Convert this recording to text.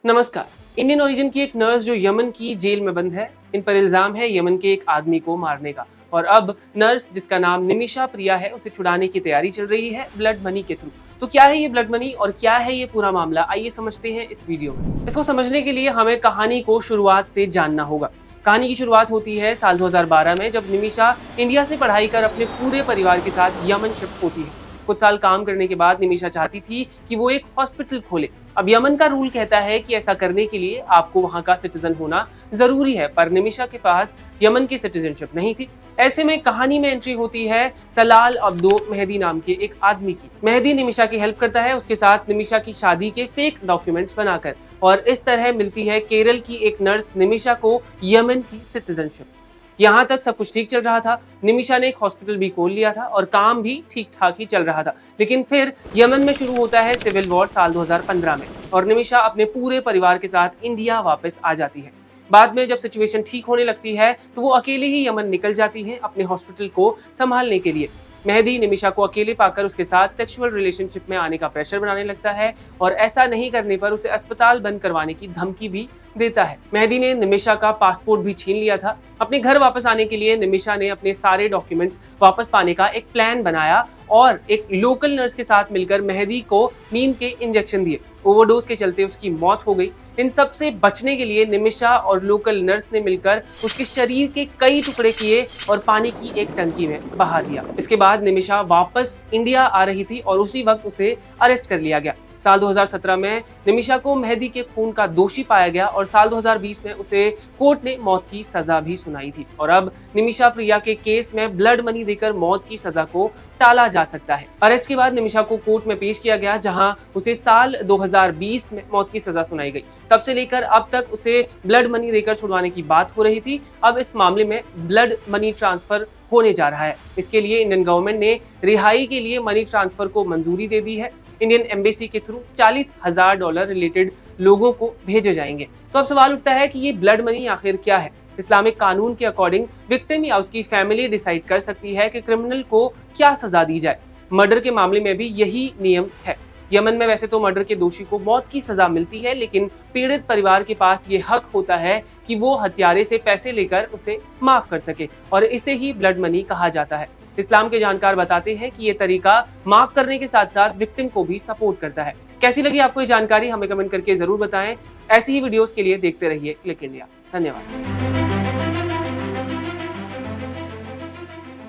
नमस्कार। Indian origin की एक नर्स जो यमन की जेल में बंद है, इन पर इल्जाम है यमन के एक आदमी को मारने का। और अब नर्स जिसका नाम निमिषा प्रिया है, उसे छुड़ाने की तैयारी चल रही है ब्लड मनी के थ्रू। तो क्या है ये ब्लड मनी और क्या है ये पूरा मामला, आइए समझते हैं इस वीडियो में। इसको समझने के लिए हमें कहानी को शुरुआत से जानना होगा। कहानी की शुरुआत होती है साल 2012 में, जब निमिषा इंडिया से पढ़ाई कर अपने पूरे परिवार के साथ यमन शिफ्ट होती है। कुछ साल काम करने के बाद निमिषा चाहती थी कि वो एक हॉस्पिटल खोले। अब यमन का रूल कहता है कि ऐसा करने के लिए आपको वहां का सिटीजन होना जरूरी है, पर निमिषा के पास यमन की सिटीजनशिप नहीं थी। ऐसे में कहानी में एंट्री होती है तलाल अब्दो मेहदी नाम के एक आदमी की। मेहदी निमिषा की हेल्प करता है, उसके साथ निमिषा की शादी के फेक डॉक्यूमेंट्स बनाकर, और इस तरह मिलती है केरल की एक नर्स निमिषा को यमन की सिटीजनशिप। यहाँ तक सब कुछ ठीक चल रहा था। निमिषा ने एक हॉस्पिटल भी खोल लिया था और काम भी ठीक ठाक ही चल रहा था। लेकिन फिर यमन में शुरू होता है सिविल वॉर साल 2015 में, और निमिषा अपने पूरे परिवार के साथ इंडिया वापस आ जाती है। बाद में जब सिचुएशन ठीक होने लगती है तो वो अकेले ही यमन निकल जाती है अपने हॉस्पिटल को संभालने के लिए। मेहदी निमिषा को अकेले पाकर उसके साथ सेक्सुअल रिलेशनशिप में आने का प्रेशर बनाने लगता है, और ऐसा नहीं करने पर उसे अस्पताल बंद करवाने की धमकी भी देता है। मेहदी ने निमिषा का पासपोर्ट भी छीन लिया था। अपने घर वापस आने के लिए निमिषा ने अपने सारे डॉक्यूमेंट्स वापस पाने का एक प्लान बनाया और एक लोकल नर्स के साथ मिलकर मेहदी को नींद के इंजेक्शन दिए। ओवरडोज के चलते उसकी मौत हो गई। इन सब से बचने के लिए निमिषा और लोकल नर्स ने मिलकर उसके शरीर के कई टुकड़े किए और पानी की एक टंकी में बहा दिया। इसके बाद निमिषा वापस इंडिया आ रही थी और उसी वक्त उसे अरेस्ट कर लिया गया। साल 2017 में निमिषा को मेहदी के खून का दोषी पाया गया और साल 2020 में उसे कोर्ट ने मौत की सजा भी सुनाई थी। और अब निमिषा प्रिया के केस में ब्लड मनी देकर मौत की सजा को टाला जा सकता है। अरेस्ट के बाद निमिषा को कोर्ट में पेश किया गया, जहां उसे साल 2020 में मौत की सजा सुनाई गई। तब से लेकर अब तक उसे ब्लड मनी देकर छुड़वाने की बात हो रही थी। अब इस मामले में ब्लड मनी ट्रांसफर होने जा रहा है। इसके लिए इंडियन गवर्नमेंट ने रिहाई के लिए मनी ट्रांसफर को मंजूरी दे दी है। इंडियन एम्बेसी के थ्रू $40,000 रिलेटेड लोगों को भेजे जाएंगे। तो अब सवाल उठता है कि ये ब्लड मनी आखिर क्या है। इस्लामिक कानून के अकॉर्डिंग विक्टिम या उसकी फैमिली डिसाइड कर सकती है कि क्रिमिनल को क्या सजा दी जाए। मर्डर के मामले में भी यही नियम है। यमन में वैसे तो मर्डर के दोषी को मौत की सजा मिलती है, लेकिन पीड़ित परिवार के पास ये हक होता है कि वो हत्यारे से पैसे लेकर उसे माफ कर सके, और इसे ही ब्लड मनी कहा जाता है। इस्लाम के जानकार बताते हैं कि ये तरीका माफ करने के साथ साथ विक्टिम को भी सपोर्ट करता है। कैसी लगी आपको ये जानकारी, हमें कमेंट करके जरूर बताएं। ऐसी ही वीडियोस के लिए देखते रहिए क्लिक इंडिया। धन्यवाद।